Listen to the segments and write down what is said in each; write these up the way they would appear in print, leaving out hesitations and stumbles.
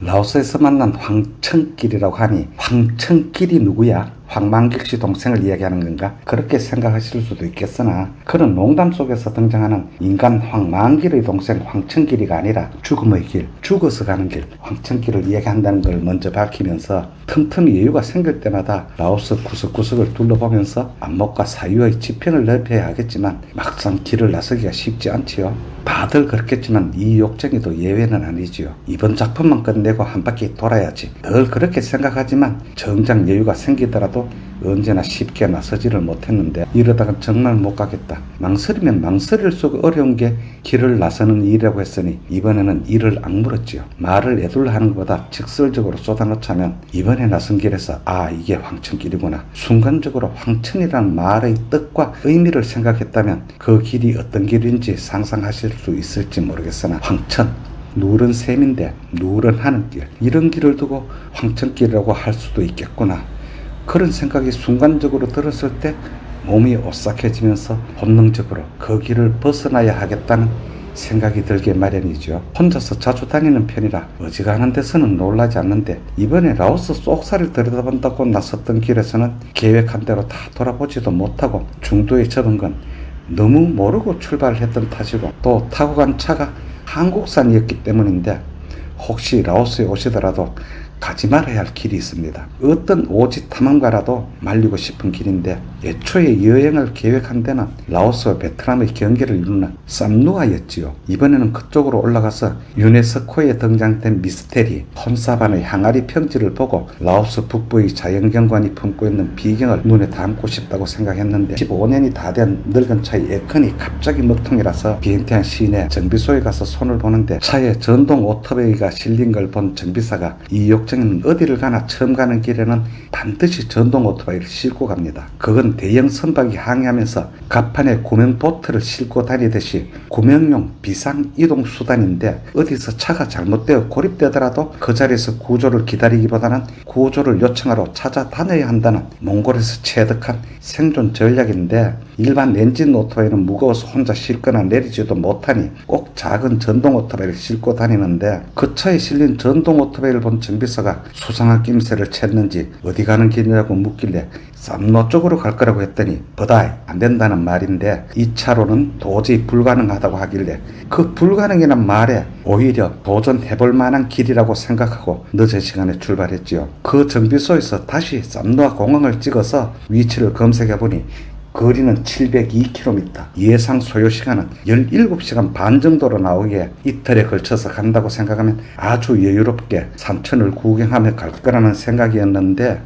라오스에서 만난 황천길이라고 하니 황천길이 누구야? 황만길 씨 동생을 이야기하는 건가? 그렇게 생각하실 수도 있겠으나 그런 농담 속에서 등장하는 인간 황만길의 동생 황천길이가 아니라 죽음의 길, 죽어서 가는 길, 황천길을 이야기한다는 걸 먼저 밝히면서 틈틈이 여유가 생길 때마다 라오스 구석구석을 둘러보면서 안목과 사유의 지평을 넓혀야 하겠지만 막상 길을 나서기가 쉽지 않지요. 다들 그렇겠지만 이 욕쟁이도 예외는 아니지요. 이번 작품만 끝내고 한 바퀴 돌아야지. 늘 그렇게 생각하지만 정작 여유가 생기더라도 언제나 쉽게 나서지를 못했는데 이러다간 정말 못 가겠다. 망설이면 망설일수록 어려운 게 길을 나서는 일이라고 했으니 이번에는 이를 악물었지요. 말을 애둘러 하는 것보다 직설적으로 쏟아놓자면 이번에 나선 길에서 이게 황천길이구나. 순간적으로 황천이라는 말의 뜻과 의미를 생각했다면 그 길이 어떤 길인지 상상하실 수 있을지 모르겠으나 황천, 누런 샘인데 누런 하는 길, 이런 길을 두고 황천길이라고 할 수도 있겠구나. 그런 생각이 순간적으로 들었을 때 몸이 오싹해지면서 본능적으로 그 길을 벗어나야 하겠다는 생각이 들게 마련이죠. 혼자서 자주 다니는 편이라 어지간한 데서는 놀라지 않는데 이번에 라오스 쏙살을 들여다본다고 나섰던 길에서는 계획한 대로 다 돌아보지도 못하고 중도에 접은 건 너무 모르고 출발했던 탓이고 또 타고 간 차가 한국산이었기 때문인데 혹시 라오스에 오시더라도 가지 말아야 할 길이 있습니다. 어떤 오지 탐험가라도 말리고 싶은 길인데 애초에 여행을 계획한 데는 라오스와 베트남의 경계를 이루는 쌈누아였지요. 이번에는 그쪽으로 올라가서 유네스코에 등장된 미스테리 폰사반의 항아리 평지를 보고 라오스 북부의 자연경관이 품고 있는 비경을 눈에 담고 싶다고 생각했는데 15년이 다 된 늙은 차의 에어컨이 갑자기 먹통이라서 비엔티안 시내 정비소에 가서 손을 보는데 차에 전동 오토바이가 실린 걸 본 정비사가 이 욕쟁이는 어디를 가나 처음 가는 길에는 반드시 전동 오토바이를 싣고 갑니다. 그건 대형 선박이 항해하면서 갑판에 구명 보트를 싣고 다니듯이 구명용 비상 이동 수단인데 어디서 차가 잘못되어 고립되더라도 그 자리에서 구조를 기다리기보다는 구조를 요청하러 찾아다녀야 한다는 몽골에서 체득한 생존 전략인데 일반 엔진 오토바이는 무거워서 혼자 싣거나 내리지도 못하니 꼭 작은 전동 오토바이를 싣고 다니는데 그 차에 실린 전동 오토바이를 본 정비사가 수상한 낌새를 챘는지 어디 가는 길이라고 묻길래 쌈노 쪽으로 갈 거라고 했더니 버다이 안 된다는 말인데 이 차로는 도저히 불가능하다고 하길래 그 불가능이란 말에 오히려 도전해볼 만한 길이라고 생각하고 늦은 시간에 출발했지요. 그 정비소에서 다시 쌈노아 공항을 찍어서 위치를 검색해보니 거리는 702km, 예상 소요시간은 17시간 반 정도로 나오기에 이틀에 걸쳐서 간다고 생각하면 아주 여유롭게 산천을 구경하며 갈 거라는 생각이었는데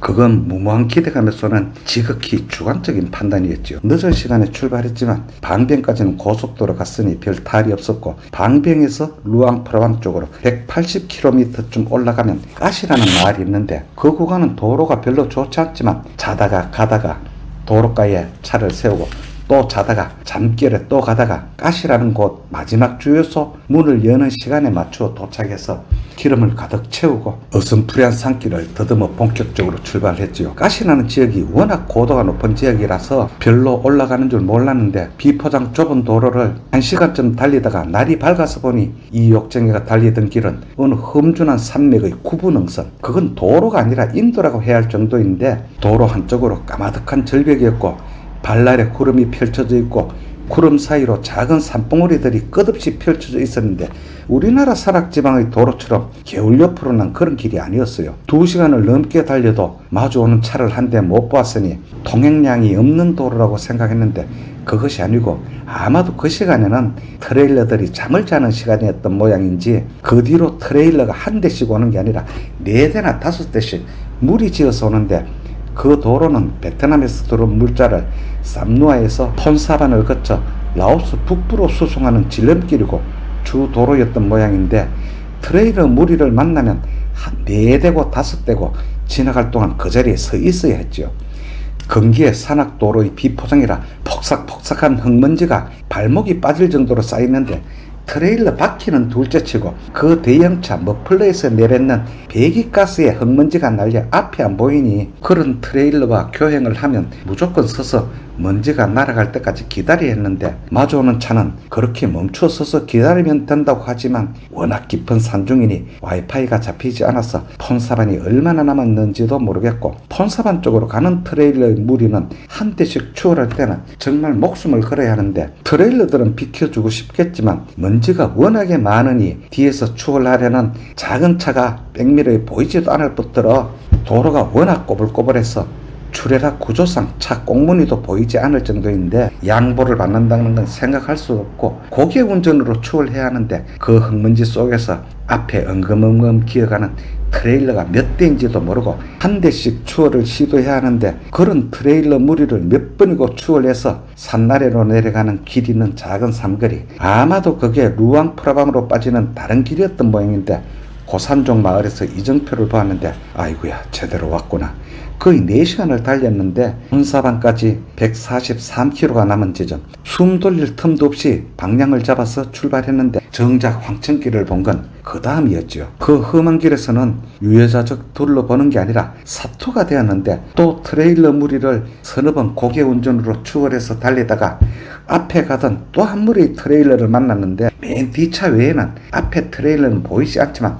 그건 무모한 기대감에 쏘는 지극히 주관적인 판단이었죠. 늦은 시간에 출발했지만 방병까지는 고속도로 갔으니 별 탈이 없었고 방병에서 루앙프라방 쪽으로 180km쯤 올라가면 까시라는 마을이 있는데 그 구간은 도로가 별로 좋지 않지만 자다가 가다가 도로가에 차를 세우고 또 자다가 잠결에 또 가다가 까시라는 곳 마지막 주유소 문을 여는 시간에 맞추어 도착해서 기름을 가득 채우고 어슴푸레한 산길을 더듬어 본격적으로 출발했지요. 까시라는 지역이 워낙 고도가 높은 지역이라서 별로 올라가는 줄 몰랐는데 비포장 좁은 도로를 1시간쯤 달리다가 날이 밝아서 보니 이 욕쟁이가 달리던 길은 어느 험준한 산맥의 구분응선, 그건 도로가 아니라 인도라고 해야 할 정도인데 도로 한쪽으로 까마득한 절벽이었고 발날에 구름이 펼쳐져 있고 구름 사이로 작은 산봉우리들이 끝없이 펼쳐져 있었는데 우리나라 산악지방의 도로처럼 개울 옆으로 난 그런 길이 아니었어요. 2시간을 넘게 달려도 마주오는 차를 한 대 못 보았으니 통행량이 없는 도로라고 생각했는데 그것이 아니고 아마도 그 시간에는 트레일러들이 잠을 자는 시간이었던 모양인지 그 뒤로 트레일러가 한 대씩 오는 게 아니라 4대나 5대씩 무리지어서 오는데 그 도로는 베트남에서 들어온 물자를 쌈누아에서 폰사반을 거쳐 라오스 북부로 수송하는 지름길이고 주 도로였던 모양인데 트레일러 무리를 만나면 한 4대고 5대고 지나갈 동안 그 자리에 서 있어야 했죠. 건기의 산악도로의 비포장이라 폭삭폭삭한 흙먼지가 발목이 빠질 정도로 쌓이는데 트레일러 바퀴는 둘째치고 그 대형차 머플러에서 내뱉는 배기가스에 흙먼지가 날려 앞이 안 보이니 그런 트레일러와 교행을 하면 무조건 서서 먼지가 날아갈 때까지 기다려야 했는데 마주오는 차는 그렇게 멈춰 서서 기다리면 된다고 하지만 워낙 깊은 산중이니 와이파이가 잡히지 않아서 폰사반이 얼마나 남았는지도 모르겠고 폰사반 쪽으로 가는 트레일러의 무리는 한 대씩 추월할 때는 정말 목숨을 걸어야 하는데 트레일러들은 비켜주고 싶겠지만 먼지가 워낙에 많으니 뒤에서 추월하려는 작은 차가 백미러에 보이지도 않을 뿐더러 도로가 워낙 꼬불꼬불해서 출애라 구조상 차 꽁무니도 보이지 않을 정도인데 양보를 받는다는 건 생각할 수 없고 고개 운전으로 추월해야 하는데 그 흙먼지 속에서 앞에 엉금엉금 기어가는 트레일러가 몇 대인지도 모르고 한 대씩 추월을 시도해야 하는데 그런 트레일러 무리를 몇 번이고 추월해서 산나래로 내려가는 길 있는 작은 삼거리, 아마도 그게 루앙프라방으로 빠지는 다른 길이었던 모양인데 고산종 마을에서 이정표를 보았는데 아이고야 제대로 왔구나. 거의 4시간을 달렸는데 폰사반까지 143km가 남은 지점, 숨 돌릴 틈도 없이 방향을 잡아서 출발했는데 정작 황천길을 본 건 그 다음이었죠. 그 험한 길에서는 유여자적 둘러보는 게 아니라 사투가 되었는데 또 트레일러 무리를 서너 번 고개 운전으로 추월해서 달리다가 앞에 가던 또 한 무리의 트레일러를 만났는데 맨 뒤차 외에는 앞에 트레일러는 보이지 않지만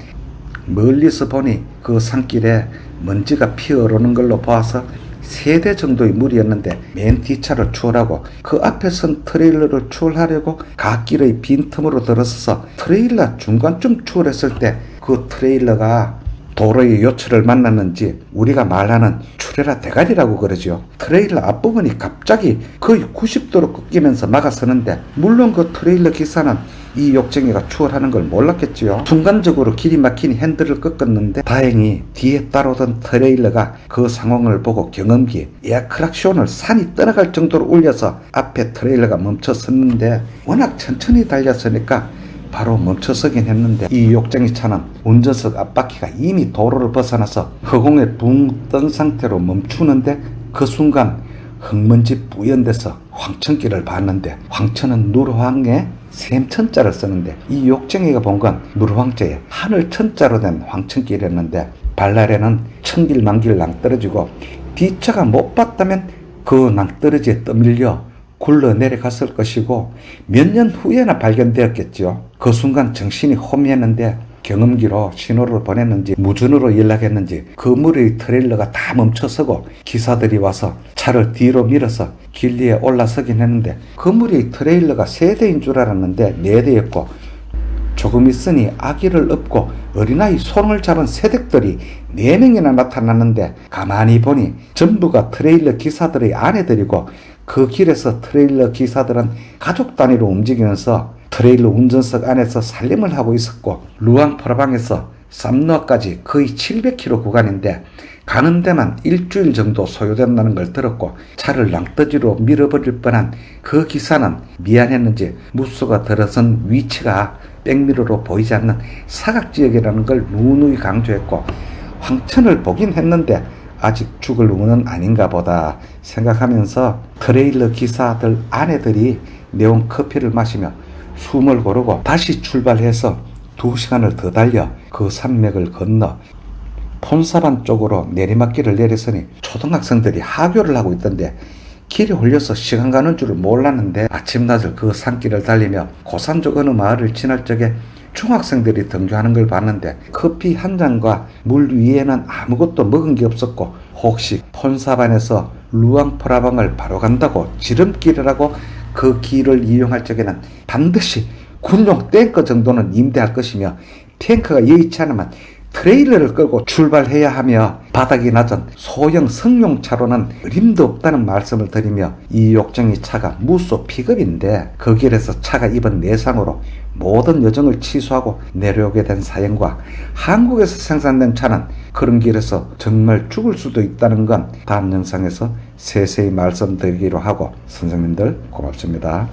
멀리서 보니 그 산길에 먼지가 피어오르는 걸로 보아서 3대 정도의 무리였는데 맨 뒤차를 추월하고 그 앞에 선 트레일러를 추월하려고 갓길의 빈틈으로 들어서서 트레일러 중간쯤 추월했을 때 그 트레일러가 도로의 요철을 만났는지 우리가 말하는 출애라 대가리라고 그러죠. 트레일러 앞부분이 갑자기 거의 90도로 꺾이면서 막아서는데 물론 그 트레일러 기사는 이 욕쟁이가 추월하는 걸 몰랐겠지요. 순간적으로 길이 막히니 핸들을 꺾었는데 다행히 뒤에 따라오던 트레일러가 그 상황을 보고 경험기에 에어크락션을 산이 떠나갈 정도로 울려서 앞에 트레일러가 멈춰섰는데 워낙 천천히 달렸으니까 바로 멈춰서긴 했는데 이 욕쟁이 차는 운전석 앞바퀴가 이미 도로를 벗어나서 허공에 붕 뜬 상태로 멈추는데 그 순간 흙먼지 뿌연데서 황천길을 봤는데 황천은 누르황에 샘천자를 쓰는데 이 욕쟁이가 본 건 누르황자에 하늘천자로 된 황천길이었는데 발날에는 천길만길 낭떠러지고 뒤차가 못 봤다면 그 낭떠러지에 떠밀려 굴러 내려갔을 것이고 몇 년 후에나 발견되었겠죠. 그 순간 정신이 혼미했는데 경험기로 신호를 보냈는지 무전으로 연락했는지 그 무리의 트레일러가 다 멈춰서고 기사들이 와서 차를 뒤로 밀어서 길 위에 올라서긴 했는데 그 무리의 트레일러가 3대인 줄 알았는데 4대였고 조금 있으니 아기를 업고 어린아이 손을 잡은 새댁들이 4명이나 나타났는데 가만히 보니 전부가 트레일러 기사들의 아내들이고 그 길에서 트레일러 기사들은 가족 단위로 움직이면서 트레일러 운전석 안에서 살림을 하고 있었고 루앙프라방에서 쌈누아까지 거의 700km 구간인데 가는 데만 일주일 정도 소요된다는 걸 들었고 차를 낭떠지로 밀어버릴 뻔한 그 기사는 미안했는지 무쏘가 들어선 위치가 백미러로 보이지 않는 사각지역이라는 걸 누누이 강조했고 황천을 보긴 했는데 아직 죽을 운은 아닌가 보다 생각하면서 트레일러 기사들 아내들이 내온 커피를 마시며 숨을 고르고 다시 출발해서 2시간을 더 달려 그 산맥을 건너 폰사반 쪽으로 내리막길을 내렸으니 초등학생들이 하교를 하고 있던데 길에 홀려서 시간 가는 줄을 몰랐는데 아침낮을 그 산길을 달리며 고산족 어느 마을을 지날 적에 중학생들이 등교하는 걸 봤는데 커피 한 잔과 물 위에는 아무것도 먹은 게 없었고 혹시 폰사반에서 루앙프라방을 바로 간다고 지름길이라고 그 길을 이용할 적에는 반드시 군용 탱커 정도는 임대할 것이며 탱커가 여의치 않으면 트레일러를 끌고 출발해야 하며 바닥이 낮은 소형 승용차로는 어림도 없다는 말씀을 드리며 이 욕쟁이 차가 무쏘 픽업인데 그 길에서 차가 입은 내상으로 모든 여정을 취소하고 내려오게 된 사연과 한국에서 생산된 차는 그런 길에서 정말 죽을 수도 있다는 건 다음 영상에서 세세히 말씀드리기로 하고 선생님들 고맙습니다.